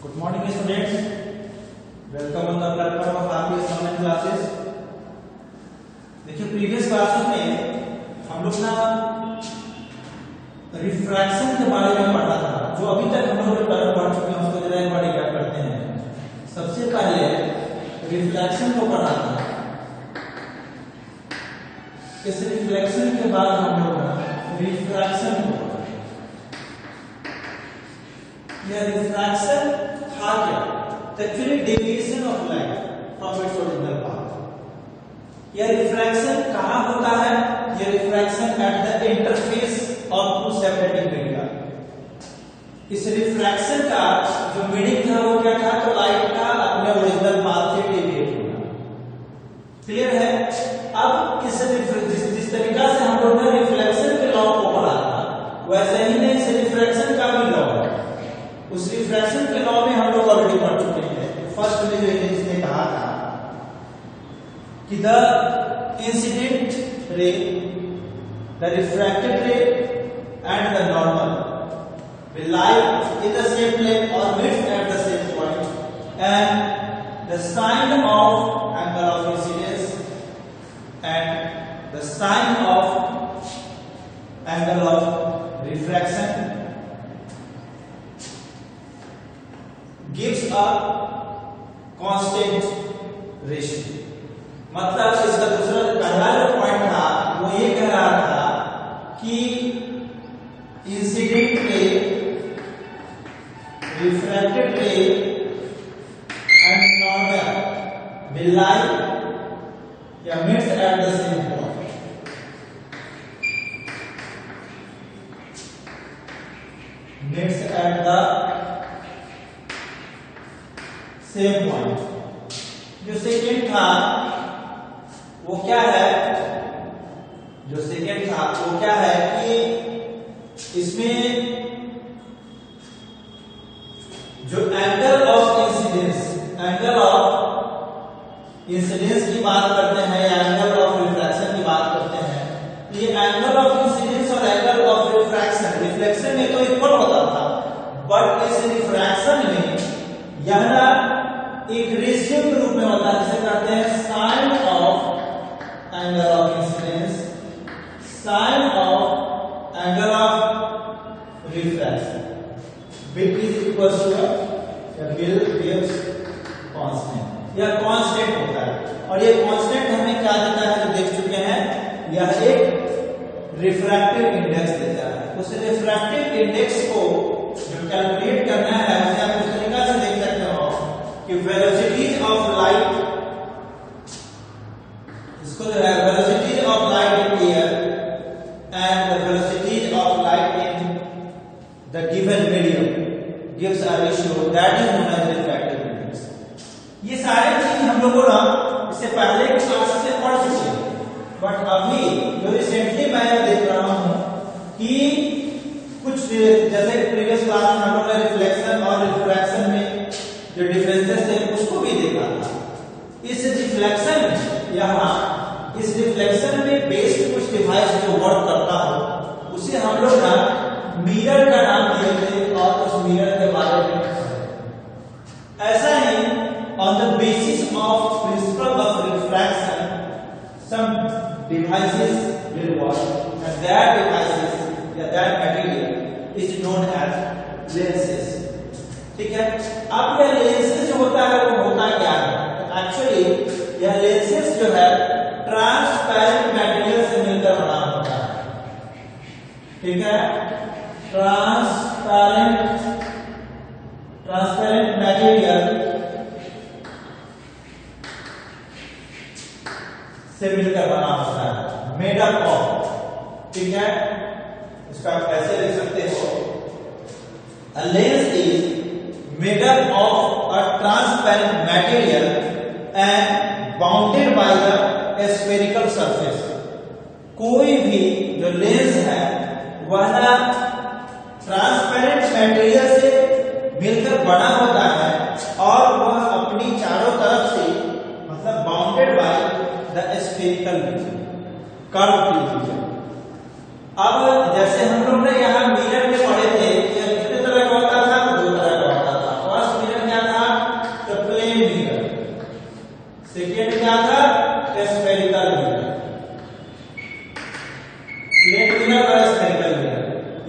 Good morning students, welcome on the platform of RPS online classes। देखिए previous classes में हम लोग ना रिफ्रैक्शन के बारे में पढ़ा था। जो अभी तक हम लोग टर्म पढ़ चुके हैं उसको जरा एक बार रिकैप करते हैं। सबसे पहले रिफ्लेक्शन को पढ़ा था। इस रिफ्लेक्शन के बाद हम लोग रिफ्रैक्शन को पढ़ा। यह रिफ्रैक्शन था क्या? Actually deviation of light from its original path. यह रिफ्रैक्शन कहाँ होता है? यह refraction at the interface of two separating media. इस रिफ्रैक्शन का जो मीनिंग था वो क्या था? तो लाइट का अपने ओरिजिनल पाथ से डेविएट होना। क्लियर है? अब इस जिस तरीका से हम लोग ने रिफ्लेक्शन के लॉ को पढ़ा था वैसे ही नहीं इस रिफ्रैक्शन का भी लॉ है। उस रिफ्रैक्शन के लॉ में हम लोग ऑलरेडी पढ़ चुके हैं। फर्स्ट में जो इसने कहा था कि the incident ray, the refracted रे and the normal will lie in the same plane or meet at the same point, and the sign of angle of incidence and the sign of angle of refraction gives a constant ratio। मतलब इसका दूसरा पहला जो point था वो ये कह रहा था कि इंसिडेंट रे, रिफ्रैक्टेड रे एंड नॉर्मल will lie या meets at the same point। meets at the same point। जो सेकेंड था वो क्या है? जो सेकेंड था वो क्या है कि इसमें जो एंगल ऑफ इंसिडेंस की बात करते हैं या एंगल ऑफ रिफ्रैक्शन की बात करते हैं, तो ये एंगल ऑफ इंसिडेंस और एंगल ऑफ रिफ्लेक्शन में तो इक्वल होता था, बट इस रिफ्रैक्शन में यह एक रेशियो के रूप में होता है जिसे कहते हैं sine of angle of incidence, sine of angle of refraction. Bit is equal to bill gives constant. यह कांस्टेंट होता है और ये कांस्टेंट हमें क्या देता है जो देख चुके हैं, यह एक रिफ्रैक्टिव इंडेक्स देता है। उस रिफ्रैक्टिव इंडेक्स को जो कैलकुलेट करना है उसे आप इस तरीके से देख सकते हो कि वेलोसिटीज ऑफ लाइट, इसको जो है velocities of light in air and the velocities of light in the given medium gives a ratio that is known as refractive index। ये सारे चीज हम लोगों ना इससे पहले की क्लास से पढ़ चुके हैं, बट अभी जो रिसेंटली मैं देख रहा हूं कि कुछ जैसे प्रीवियस क्लास में हम लोग ने रिफ्लेक्शन और रिफ्रैक्शन में जो डिफरेंसेस थे उसको भी देखा था। इस रिफ्लेक्शन यहाँ इस रिफ्लेक्शन में बेस्ड कुछ डिवाइस जो वर्क करता हो उसे हम लोग ना मिरर का नाम दिए थे और उस मिरर के बारे में ऐसा ही on the basis of principle of refraction some devices will work and that devices या that material is known as lenses. ठीक है? अब यह लेंसेस जो होता है वो होता क्या है? एक्चुअली यह लेंसेस जो है ट्रांसपेरेंट मटेरियल से मिलकर बना होता है। ठीक है? ट्रांसपेरेंट मटेरियल से मिलकर बना होता है, मेड अप ऑफ। ठीक है? इसको आप ऐसे लिख सकते हो, a lens is made up of a transparent material and bounded by the spherical surface। कोई भी जो लेंस है वह ना ट्रांसपेरेंट मटेरियल से मिलकर बना होता है और वह अपनी चारों तरफ से मतलब bounded by the spherical region, curve region. अब जैसे हम लोग ने यहाँ मिरर में पढ़े थे, यह कितने तरह का होता था? दो तरह का होता था। फर्स्ट मिरर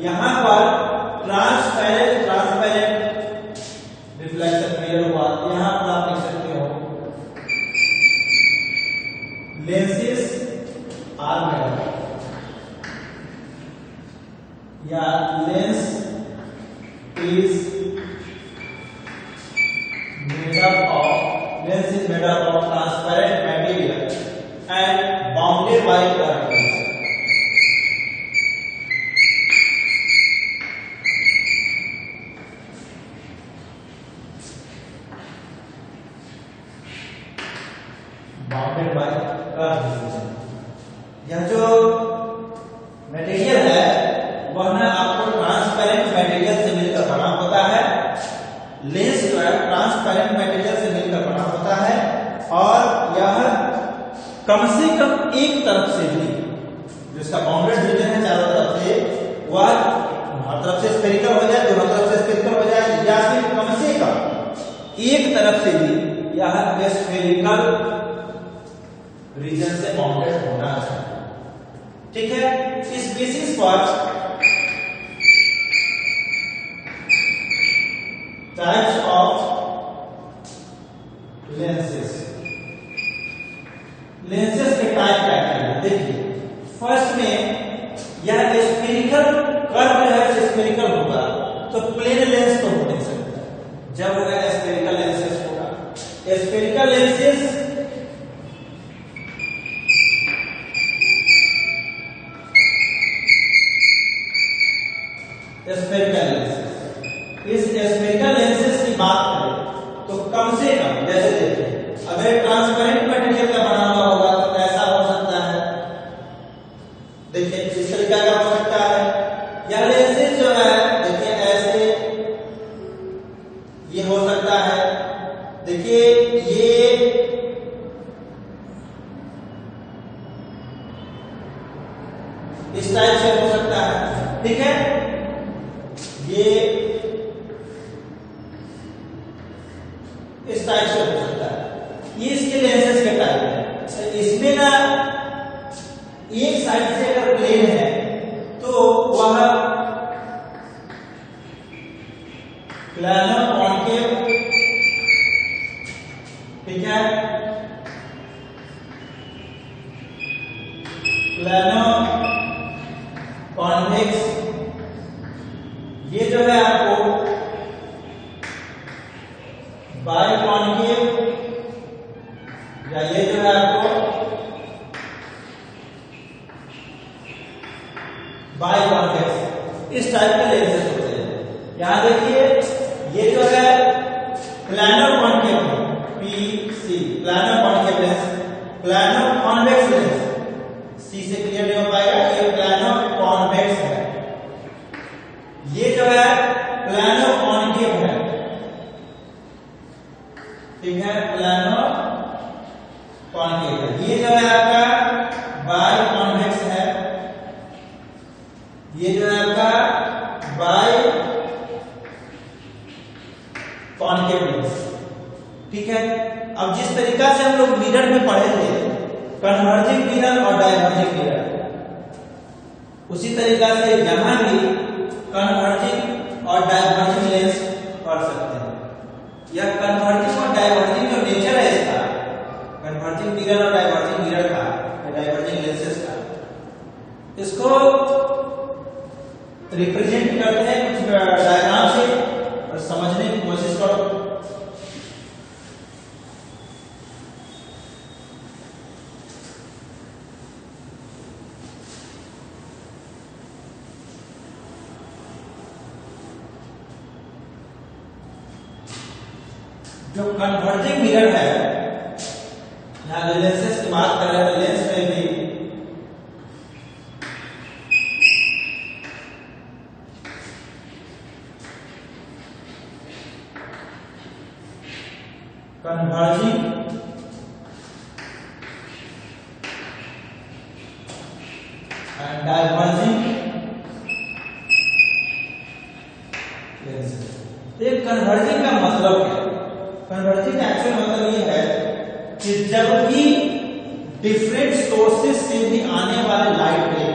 यहां पर ट्रांसपेरेंट रिफ्लेक्शन क्लियर हुआ। यहां पर आप लिख सकते हो लेंसेस आर मेड या lens is made up of transparent material and bounded by curtains. Bounded by curtains. यह जो मटेरियल है वह ना आपको ट्रांसपेरेंट मटेरियल से मिलकर बना होता है। लेंस जो है ट्रांसपेरेंट मटेरियल से मिलकर बना होता है और यह कम से कम एक तरफ से भी जिसका बाउंडेड रीजन है चारों तरफ से वह हर तरफ से स्फेरिकल हो जाए, दोनों तरफ से स्फेरिकल हो जाए, या फिर कम से कम एक तरफ से भी यह स्फेरिकल रीजन से बाउंडेड होना चाहिए। ठीक है, इस बेसिस पर टाइप्स ऑफ लेंसेस के टाइप क्या क्या है देखिए। फर्स्ट में यह स्फेरिकल कर्व जो है स्फेरिकल होगा तो प्लेन लेंस तो हो नहीं सकता। जब होगा स्फेरिकल लेंसेस होगा। स्फेरिकल लेंसेस इस स्फेरिकल लेंसेस की बात करें तो कम से कम जैसे देखिए अगर ट्रांसपेरेंट मटेरियल का बना हुआ होगा तो कैसा हो सकता है, देखिए इस तरीके का हो सकता है। या लेंसेस जो है देखिए ऐसे ये हो सकता है, देखिए ये इस टाइप से हो सकता है। ठीक है, ये इस टाइप से हो सकता है। ये इसके लेंसेस के टाइप है। तो इसमें ना एक साइड से अगर प्लेन है तो वह प्लानो कॉन्केव, ठीक है, प्लानो कॉन्वेक्स, ये जो है आपको बाई कॉन्केव, या ये जो है आपको बाई कॉन्वेक्स, इस टाइप के लेंसेस होते हैं। यहां देखिए ये जो है plano concave piece, plano concave lens, plano convex lens सी से क्लियर नहीं हो पाएगा, ये प्लानो कॉन्वेक्स है। ये जो है प्लानो कॉन्केव है, ठीक है, प्लानो कॉन्केव है। ये जो है आपका बाई कॉन्वेक्स है, ये जो है आपका बाई कॉन्केव लेंस। ठीक है, अब जिस तरीका से हम लोग मिरर में पढ़े थे कन्वर्जिंग मिरर और डाइवर्जिंग मिरर, उसी तरीका से यहां भी कन्वर्जिंग और डाइवर्जिंग लेंस पढ़ सकते हैं। यह कन्वर्जिंग और डाइवर्जिंग जो नेचर है इसका, कन्वर्जिंग मिरर और डाइवर्जिंग मिरर का, डाइवर्जिंग लेंसेस का, इसको रिप्रेजेंट करते हैं कुछ डायग्राम से और समझने की कोशिश करो। जो कन्वर्जिंग मिरर है, यहां लेंसेस की बात कर रहे हैं, लेंस में भी कन्वर्जिंग एंड डाइवर्जिंग लेंसेस। तो कन्वर्जिंग का मतलब क्या है? कन्वर्जिंग का एक्चुअल मतलब ये है कि जबकि डिफरेंट सोर्सेस से भी आने वाले लाइट रे,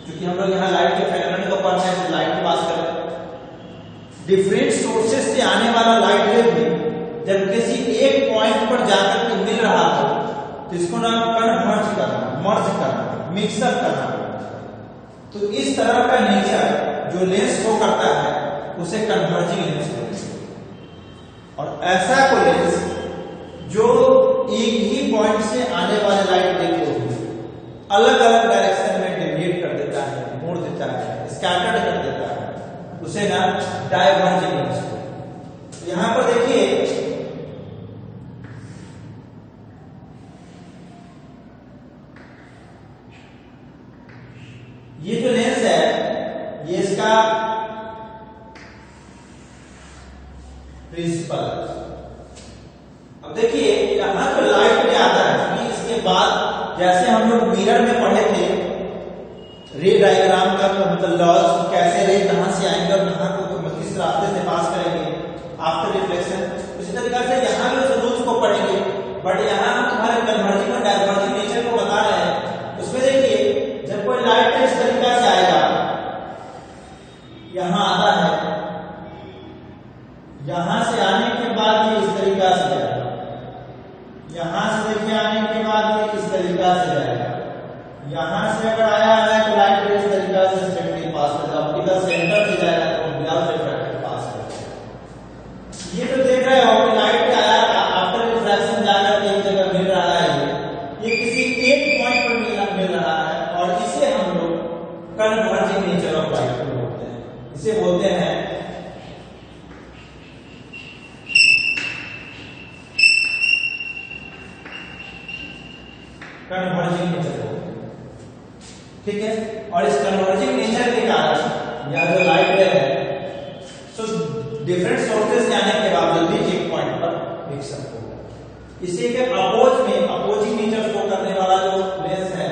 क्योंकि हम लोग यहाँ लाइट के फेनोमेनन को पढ़ रहे हैं डिफरेंट सोर्सेस से आने वाला लाइट रे भी जब किसी एक पॉइंट पर जाकर के मिल रहा हो तो इसको ना कन्वर्ज करना, मर्ज करना, मिक्सअप करना। तो इस तरह का नेचर जो लेंस शो करता है उसे कन्वर्जिंग लेंस कहते हैं। और ऐसा कोई लेंस जो एक ही पॉइंट से आने वाले लाइट रे को अलग अलग डायरेक्शन में डेविएट कर देता है, मोड़ देता है, स्कैटर्ड कर देता है, उसे ना डायवर्जिंग लेंस कहते हैं। यहां पर देखिए ये जो लेंस है ये इसका प्रिंसिपल। अब देखिए यहां जो लाइट में आता है इसके बाद जैसे हम लोग मिरर में पढ़े थे रे डायग्राम का मतलब लॉज, कैसे रे कहां से आएंगे और कहां को किस रास्ते से पास करेंगे आफ्टर रिफ्लेक्शन, उसी तरीके से यहां भी उस रूल्स को पढ़ेंगे। बट यहां हम तुम्हारे कन्वर्जिंग और डायवर्जिंग नेचर को बता रहे हैं। उसमें देखिए जब कोई लाइट इस तरीके से आएगा, यहां आता है, यहां से आने के बाद ये इस तरीका से जाएगा, यहां से देखिए आने के बाद ये इस तरीका से जाएगा, यहां से अगर आया है तो लाइट इस तरीका से स्ट्रेटली पास करेगा, ऑप्टिकल सेंटर से जाएगा तो विदाउट रिफ्रैक्टेड पास करेगा। ये जो देख रहे हो कि लाइट आया आफ्टर रिफ्रैक्शन जाकर एक जगह मिल रहा है, ये किसी एक पॉइंट पर मिल रहा है और इसे हम लोग कन्वर्जिंग नेचर ऑफ लाइट बोलते हैं। इसे बोलते हैं कन्वर्जिंग नेचर, ठीक है। और इस कन्वर्जिंग नेचर के कारण यह जो लाइट रे है तो डिफरेंट सोर्सेस से आने के बावजूद भी एक पॉइंट पर मिक्सअप होगा। इसी के अपोज में अपोजिंग नेचर को करने वाला जो लेंस है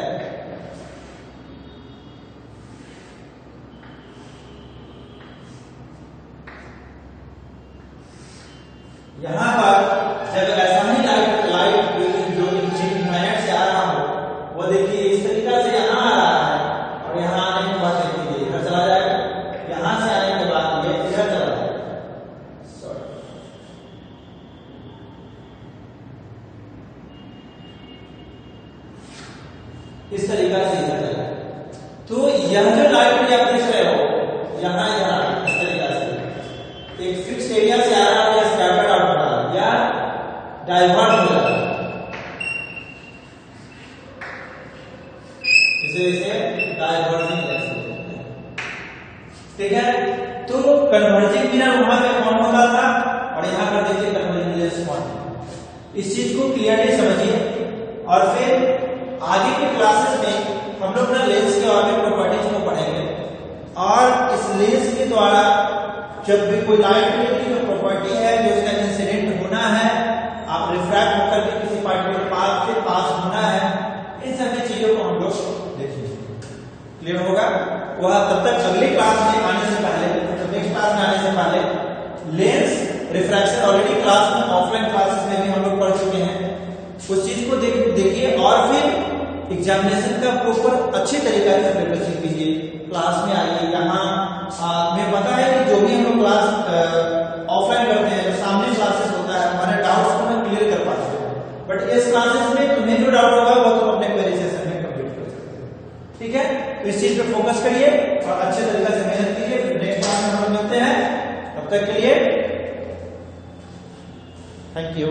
यहां पर जब ऐसा ही लाइट जो इनफाइनाइट से आ रहा हो वो देखिए इस तरीका से यहां आ रहा है और यहां आने के बाद देखिए इधर चला जाएगा, यहां से आने के बाद ये इधर चला जाएगा, इस तरीका से इधर चला जाएगा। तो यह जो लाइट आप देख रहे हो यहां इस तरीका से एक फिक्स एरिया से आ रहा है या स्कैटर्ड आउट हो रहा है या डाइवर्ट हो रहा है, इसे डाइवर्जिंग लेंस बोलते हैं, ठीक है। तो कन्वर्जिंग मिरर वहां पे कौन होता था और यहां पर देखिए कन्वर्जिंग लेंस कौन है। इस चीज को क्लियरली समझिए और फिर आगे के क्लासेस में हम लोग ना लेंस के और भी प्रॉपर्टीज को पढ़ेंगे और इस लेंस के द्वारा जब भी कोई लाइट की जो प्रॉपर्टी है जो उसका इंसिडेंट होना है, आप रिफ्रैक्ट होकर के किसी पार्टिकुलर पाथ से पास होना है, इन सभी चीजों को हम लोग देखेंगे। क्लियर होगा? वह तब तक अगली क्लास में आने से पहले, मतलब नेक्स्ट क्लास में आने से पहले लेंस रिफ्रैक्शन ऑलरेडी क्लास में ऑफलाइन क्लासेस में भी हम लोग पढ़ चुके हैं, उस चीज को देखिए और फिर एग्जामिनेशन का प्रॉपर अच्छे तरीके से प्रिपरेशन कीजिए। क्लास में आइए, यहाँ हमें पता है कि जो भी हम लोग क्लास ऑफलाइन करते हैं, जो सामने क्लासेस होता है, हमारे डाउट्स को हम क्लियर कर पाते हैं। बट इस क्लासेस में तुम्हें जो डाउट होगा वो तुम अपने क्वेरी सेशन में कंप्लीट कर सकते हो, ठीक है। तो इस चीज पे फोकस करिए और अच्छे तरीके से मेहनत कीजिए। फिर नेक्स्ट क्लास में हम लोग मिलते हैं, तब तक के लिए थैंक यू।